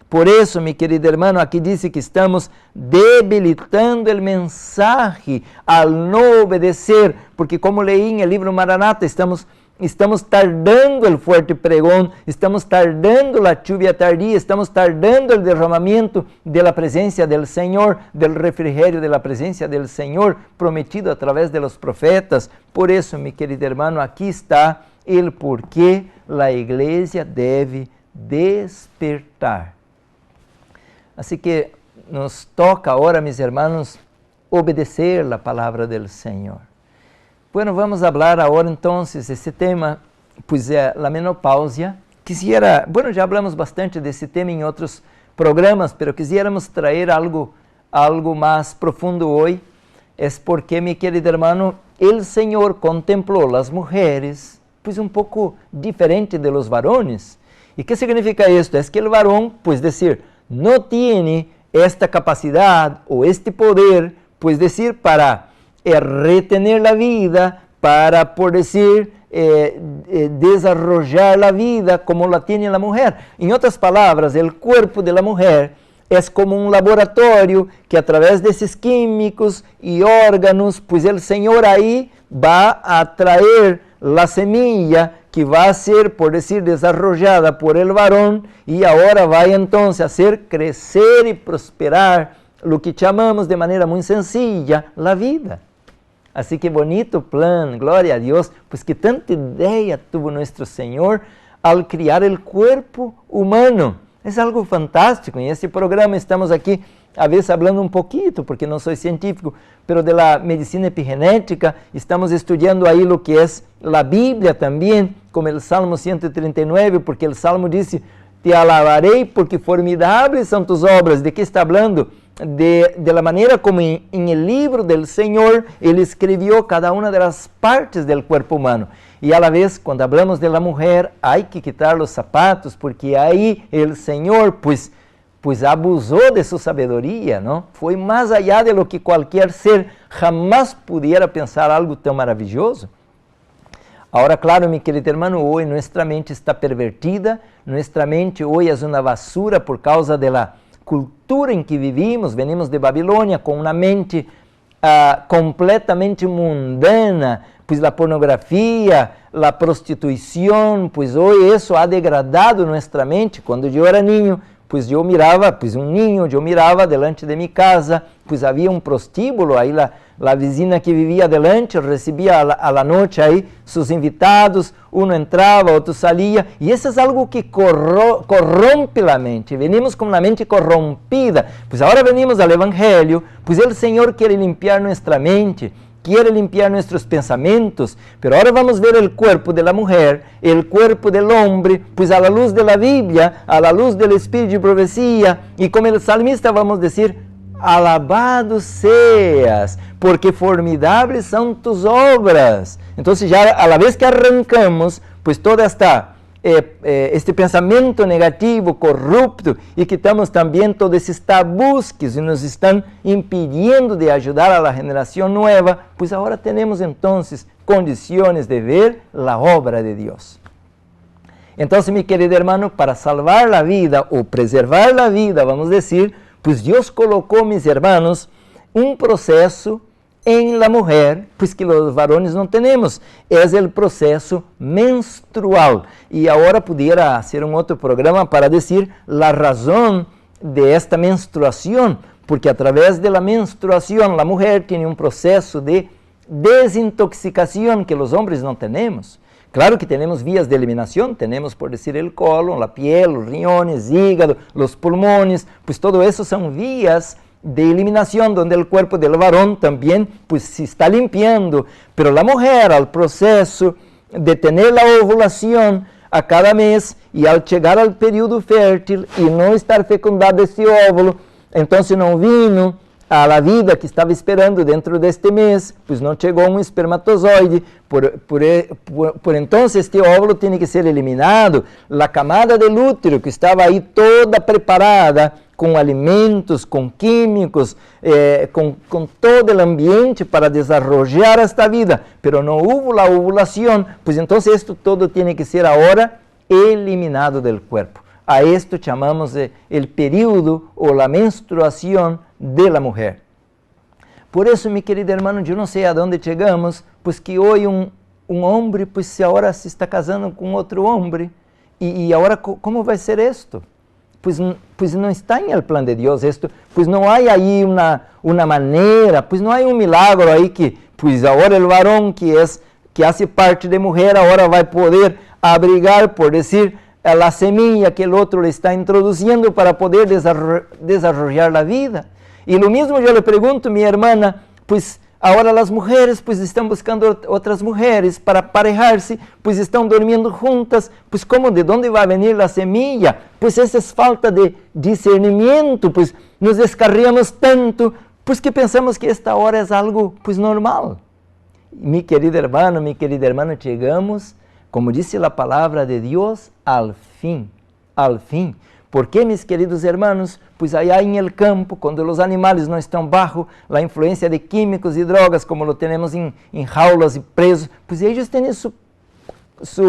Por isso, mi querido hermano, aqui diz que estamos debilitando o mensaje al não obedecer, porque como leí em el livro Maranata, estamos tardando el fuerte pregón, estamos tardando la lluvia tardía, estamos tardando el derramamiento de la presencia del Señor, del refrigerio de la presencia del Señor, prometido a través de los profetas. Por eso, mi querido hermano, aquí está el por qué la iglesia debe despertar. Así que nos toca ahora, mis hermanos, obedecer la palabra del Señor. Bueno, vamos falar agora então esse tema, pois é a menopausia. Quisiera, bueno, já hablamos bastante desse tema em outros programas, pero quisiéramos trazer algo mais profundo hoje. É porque, mi querido hermano, el Senhor contemplou as mulheres, pois um pouco diferente de los varones. E que significa isto? É que o varón, pues decir, não tem esta capacidade ou este poder, pues decir, para retener la vida, para, por decir, desarrollar la vida como la tiene la mujer. En otras palabras, el cuerpo de la mujer es como un laboratorio que a través de esos químicos y órganos, pues el Señor ahí va a traer la semilla que va a ser, por decir, desarrollada por el varón y ahora va entonces a hacer crecer y prosperar lo que llamamos de manera muy sencilla la vida. Así que bonito plan, glória a Deus, pues que tanta ideia tuvo nuestro Senhor al criar el cuerpo humano. Es algo fantástico. En este programa estamos aquí a veces hablando un poquito, porque no soy científico, pero de la medicina epigenética, estamos estudiando ahí lo que es la Biblia también, como el Salmo 139, porque el Salmo dice, te alabarei porque formidáveis são tus obras. ¿De qué está hablando? De la manera como en el libro del Señor, Él escribió cada una de las partes del cuerpo humano. Y a la vez, cuando hablamos de la mujer, hay que quitar los zapatos, porque ahí el Señor, pues abusó de su sabiduría, ¿no? Fue más allá de lo que cualquier ser jamás pudiera pensar algo tan maravilloso. Ahora, claro, mi querido hermano, hoy nuestra mente está pervertida, nuestra mente hoy es una basura por causa de la cultura em que vivimos, venimos de Babilônia com uma mente completamente mundana, pois a pornografia, a prostituição, pois hoje isso ha degradado nossa mente. Quando eu era niño, pois eu mirava, pois um niño, eu mirava delante de minha casa, pois havia um prostíbulo aí la vecina que vivía adelante recibía a la noche ahí sus invitados, uno entraba, otro salía, y eso es algo que corrompe la mente. Venimos con la mente corrompida, pues ahora venimos al Evangelio, pues el Señor quiere limpiar nuestra mente, quiere limpiar nuestros pensamientos, pero ahora vamos a ver el cuerpo de la mujer, el cuerpo del hombre, pues a la luz de la Biblia, a la luz del Espíritu de profecía, y como el salmista vamos a decir, alabado seas, porque formidables son tus obras. Entonces ya a la vez que arrancamos, pues toda este pensamiento negativo, corrupto, y quitamos también todos esos tabús que nos están impidiendo de ayudar a la generación nueva, pues ahora tenemos entonces condiciones de ver la obra de Dios. Entonces, mi querido hermano, para salvar la vida o preservar la vida, vamos a decir, pues Dios colocó, mis hermanos, un proceso en la mujer, pues que los varones no tenemos, es el proceso menstrual. Y ahora pudiera hacer un otro programa para decir la razón de esta menstruación, porque a través de la menstruación la mujer tiene un proceso de desintoxicación que los hombres no tenemos. Claro que tenemos vías de eliminación, tenemos por decir el colon, la piel, los riñones, hígado, los pulmones, pues todo eso son vías de eliminación donde el cuerpo del varón también pues se está limpiando, pero la mujer al proceso de tener la ovulación a cada mes y al llegar al periodo fértil y no estar fecundado ese óvulo, entonces no vino a la vida que estaba esperando dentro de este mes, pues no llegó un espermatozoide, por entonces este óvulo tiene que ser eliminado, la camada del útero que estaba ahí toda preparada, con alimentos, con químicos, con todo el ambiente para desarrollar esta vida, pero no hubo la ovulación, pues entonces esto todo tiene que ser ahora eliminado del cuerpo. A esto llamamos el periodo o la menstruación de la mujer. Por eso, mi querido hermano, yo no sé a dónde llegamos, pues que hoy un hombre, pues ahora se está casando con otro hombre, y ahora, ¿cómo va a ser esto? Pues no está en el plan de Dios esto, pues no hay ahí una manera, pues no hay un milagro ahí que, pues ahora el varón que hace parte de mujer, ahora va a poder abrigar, por decir, a la semilla que el otro le está introduciendo para poder desarrollar la vida. Y lo mismo yo le pregunto a mi hermana, pues ahora las mujeres pues están buscando otras mujeres para aparejarse, pues están durmiendo juntas, pues ¿cómo? ¿De dónde va a venir la semilla? Pues esa es falta de discernimiento, pues nos descarriamos tanto, pues que pensamos que esta hora es algo pues normal. Mi querido hermano, llegamos, como dice la palabra de Dios, al fin, al fin. Porque, mis queridos hermanos, pues allá en el campo, cuando los animales no están bajo la influencia de químicos y drogas, como lo tenemos en jaulas y presos, pues ellos tienen su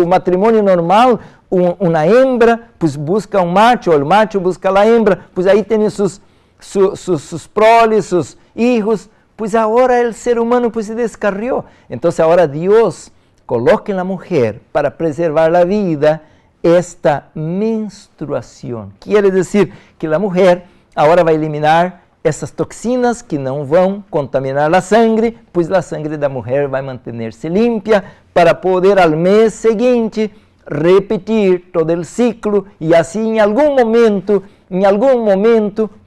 matrimonio normal, una hembra, pues busca un macho, el macho busca la hembra, pues ahí tienen sus proles, sus hijos, pues ahora el ser humano pues se descarrió. Entonces ahora Dios coloca en la mujer para preservar la vida esta menstruación. Quiere decir que la mujer ahora va a eliminar essas toxinas que não vão contaminar a sangre, pois a sangre da mulher vai manter-se limpa para poder ao mês seguinte repetir todo o ciclo e assim em algum momento,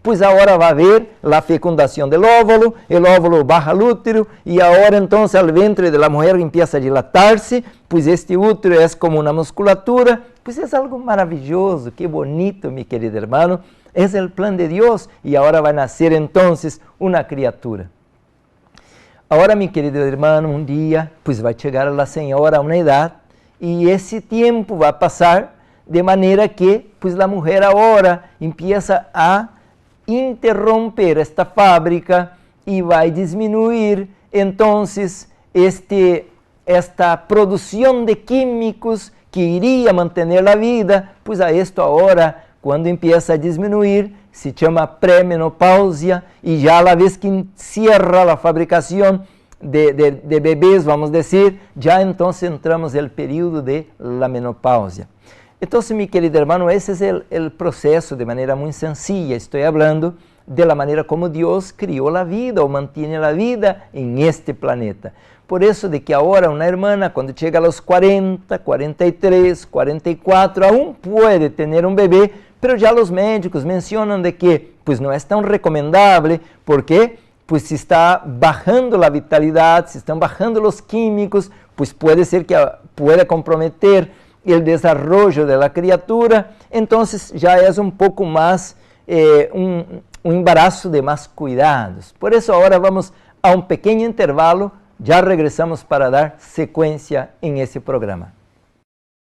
pois agora vai haver a fecundação do óvulo, o óvulo baja al útero e agora então o ventre da mulher empieza a dilatar-se, pois este útero é como uma musculatura, pois é algo maravilhoso, que bonito, meu querido hermano. É o plano de Deus e agora vai nascer então uma criatura. Agora, meu querido irmão, um dia, pues vai chegar a senhora a uma idade e esse tempo vai passar de maneira que, pues a mulher agora empieza a interromper esta fábrica e vai diminuir então esta produção de químicos que iria manter a vida, pues a esto agora, quando empieza a diminuir, se chama pré-menopausia e já a vez que encierra a fabricação de bebês, vamos dizer, já então entramos no período de la menopausia. Então, meu querido irmão, esse é o processo de maneira muito sencilla. Estou falando de la manera como Deus criou a vida ou mantém a vida em este planeta. Por isso de que agora uma irmã, quando chega aos 40, 43, 44, aún pode ter um bebê, pero já os médicos mencionam de que pues não é tão recomendável, porque pues se está bajando a vitalidade, se estão bajando os químicos, pues pode ser que pueda comprometer o desenvolvimento da criatura, então já é um pouco mais um embaraço de mais cuidados. Por isso agora vamos a um pequeno intervalo, já regressamos para dar sequência em esse programa.